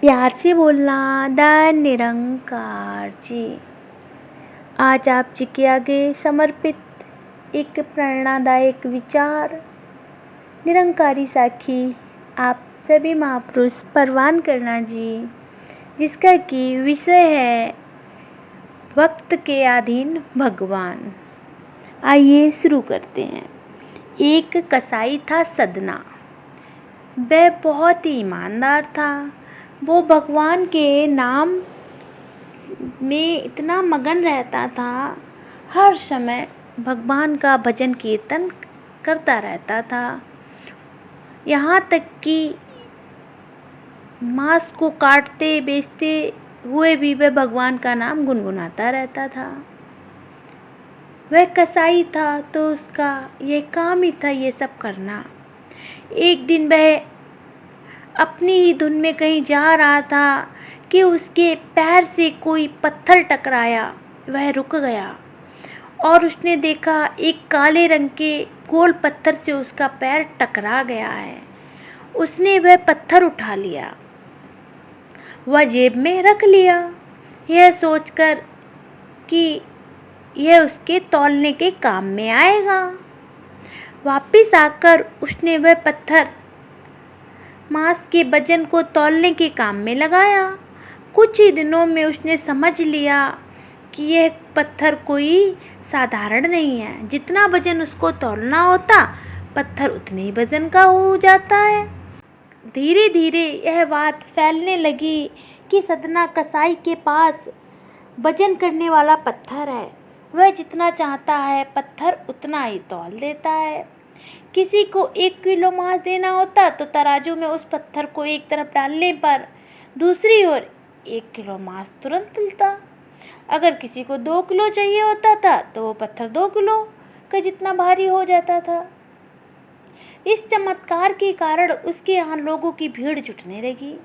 प्यार से बोलना द निरंकार जी। आज आप जी के आगे समर्पित एक प्रेरणादायक विचार, निरंकारी साखी आप सभी महापुरुष परवान करना जी, जिसका कि विषय है वक्त के अधीन भगवान। आइए शुरू करते हैं। एक कसाई था सदना। वह बहुत ही ईमानदार था। वो भगवान के नाम में इतना मगन रहता था, हर समय भगवान का भजन कीर्तन करता रहता था। यहाँ तक कि मांस को काटते बेचते हुए भी वह भगवान का नाम गुनगुनाता रहता था। वह कसाई था तो उसका यह काम ही था ये सब करना। एक दिन वह अपनी ही धुन में कहीं जा रहा था कि उसके पैर से कोई पत्थर टकराया। वह रुक गया और उसने देखा एक काले रंग के गोल पत्थर से उसका पैर टकरा गया है। उसने वह पत्थर उठा लिया, वह जेब में रख लिया, यह सोचकर कि यह उसके तौलने के काम में आएगा। वापिस आकर उसने वह पत्थर मांस के वजन को तौलने के काम में लगाया। कुछ ही दिनों में उसने समझ लिया कि यह पत्थर कोई साधारण नहीं है। जितना वजन उसको तौलना होता, पत्थर उतने ही वजन का हो जाता है। धीरे धीरे यह बात फैलने लगी कि सदना कसाई के पास वजन करने वाला पत्थर है। वह जितना चाहता है पत्थर उतना ही तौल देता है। किसी को 1 किलो मांस देना होता तो तराजू में उस पत्थर को एक तरफ डालने पर दूसरी ओर 1 किलो मांस तुरंत तुलता। अगर किसी को 2 किलो चाहिए होता था तो वो पत्थर 2 किलो का जितना भारी हो जाता था। इस चमत्कार के कारण उसके यहाँ लोगों की भीड़ जुटने लगी।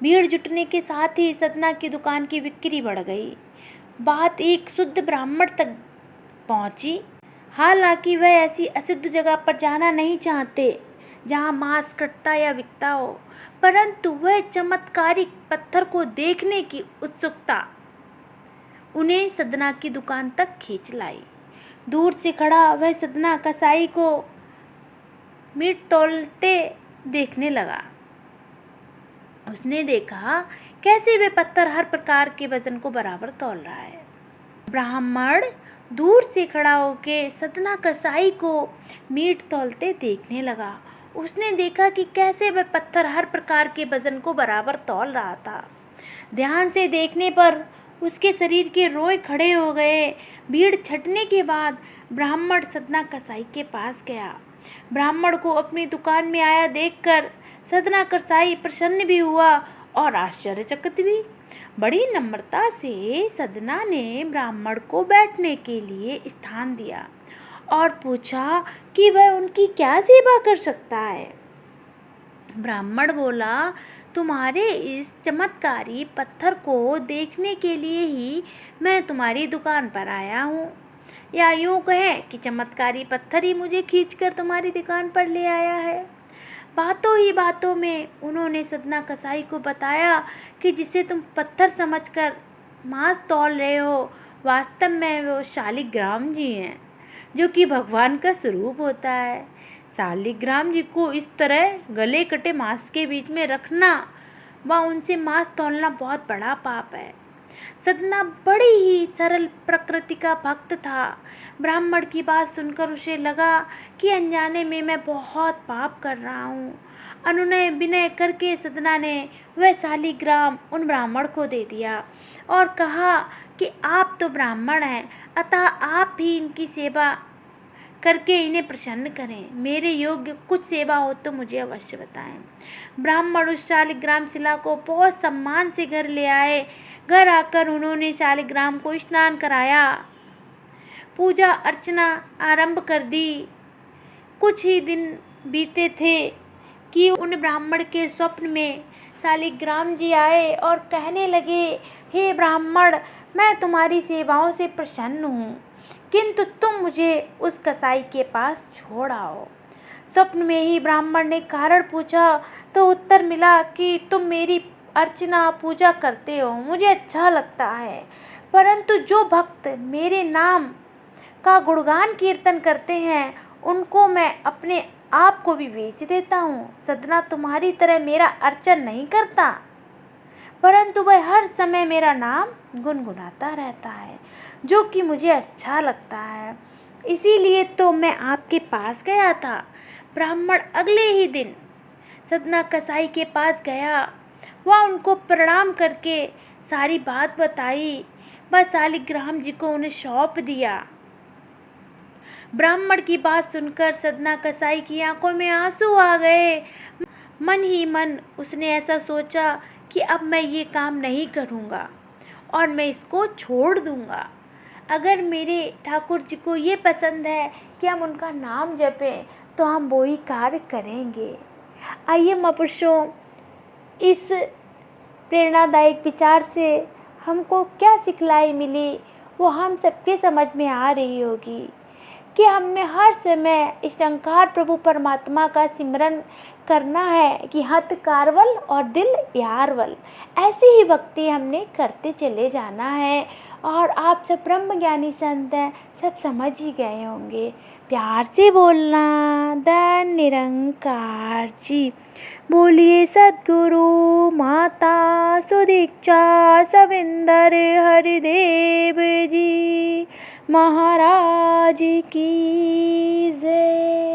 भीड़ जुटने के साथ ही सदना की दुकान की बिक्री बढ़ गई। बात एक शुद्ध ब्राह्मण तक पहुंची। हालांकि वह ऐसी अशुद्ध जगह पर जाना नहीं चाहते जहां मांस कटता या बिकता हो, परंतु वह चमत्कारिक पत्थर को देखने की उत्सुकता उन्हें सदना की दुकान तक खींच लाई। दूर से खड़ा वह सदना कसाई को मीट तौलते देखने लगा। उसने देखा कैसे वह पत्थर हर प्रकार के वजन को बराबर तौल रहा है। ब्राह्मण दूर से खड़ा होके सदना कसाई को मीट तौलते देखने लगा। उसने देखा कि कैसे वह पत्थर हर प्रकार के वजन को बराबर तौल रहा था। ध्यान से देखने पर उसके शरीर के रोए खड़े हो गए। भीड़ छटने के बाद ब्राह्मण सदना कसाई के पास गया। ब्राह्मण को अपनी दुकान में आया देखकर सदना कसाई प्रसन्न भी हुआ और आश्चर्यचकित भी। बड़ी नम्रता से सदना ने ब्राह्मण को बैठने के लिए स्थान दिया और पूछा कि वह उनकी क्या सेवा कर सकता है। ब्राह्मण बोला, तुम्हारे इस चमत्कारी पत्थर को देखने के लिए ही मैं तुम्हारी दुकान पर आया हूँ, या यूँ कहें कि चमत्कारी पत्थर ही मुझे खींचकर तुम्हारी दुकान पर ले आया है। बातों ही बातों में उन्होंने सदना कसाई को बताया कि जिसे तुम पत्थर समझकर मांस तौल रहे हो, वास्तव में वो शालिग्राम जी हैं, जो कि भगवान का स्वरूप होता है। शालिग्राम जी को इस तरह गले कटे मांस के बीच में रखना व उनसे मांस तौलना बहुत बड़ा पाप है। सदना बड़ी ही सरल प्रकृति का भक्त था। ब्राह्मण की बात सुनकर उसे लगा कि अनजाने में मैं बहुत पाप कर रहा हूँ। अनुनय विनय करके सदना ने वह शालिग्राम उन ब्राह्मण को दे दिया और कहा कि आप तो ब्राह्मण हैं, अतः आप भी इनकी सेवा करके इन्हें प्रसन्न करें। मेरे योग्य कुछ सेवा हो तो मुझे अवश्य बताएं। ब्राह्मण उस शालिग्राम शिला को बहुत सम्मान से घर ले आए। घर आकर उन्होंने शालिग्राम को स्नान कराया, पूजा अर्चना आरंभ कर दी। कुछ ही दिन बीते थे कि उन ब्राह्मण के स्वप्न में शालिग्राम जी आए और कहने लगे, हे ब्राह्मण, मैं तुम्हारी सेवाओं से प्रसन्न हूँ, किंतु तुम मुझे उस कसाई के पास छोड़ आओ। स्वप्न में ही ब्राह्मण ने कारण पूछा तो उत्तर मिला कि तुम मेरी अर्चना पूजा करते हो, मुझे अच्छा लगता है, परंतु जो भक्त मेरे नाम का गुणगान कीर्तन करते हैं उनको मैं अपने आप को भी बेच देता हूँ। सदना तुम्हारी तरह मेरा अर्चन नहीं करता, परंतु वह हर समय मेरा नाम गुनगुनाता रहता है, जो कि मुझे अच्छा लगता है। इसीलिए तो मैं आपके पास गया था। ब्राह्मण अगले ही दिन सदना कसाई के पास गया। वह उनको प्रणाम करके सारी बात बताई। वह शालिग्राम जी को उन्हें सौंप दिया। ब्राह्मण की बात सुनकर सदना कसाई की आंखों में आंसू आ गए। मन ही मन उसने ऐसा सोचा कि अब मैं ये काम नहीं करूँगा और मैं इसको छोड़ दूँगा। अगर मेरे ठाकुर जी को ये पसंद है कि हम उनका नाम जपें तो हम वो ही कार्य करेंगे। आइए महापुरुषों, इस प्रेरणादायक विचार से हमको क्या सिखलाई मिली वो हम सबके समझ में आ रही होगी कि हमने हर समय इस निरंकार प्रभु परमात्मा का सिमरन करना है कि हत कारवल और दिल यारवल, ऐसी ही भक्ति हमने करते चले जाना है। और आप सब ब्रह्म ज्ञानी संत हैं, सब समझ ही गए होंगे। प्यार से बोलना धन निरंकार जी। बोलिए सद्गुरु माता सुदीक्षा सविंदर हरिदेव जी महाराज की जय।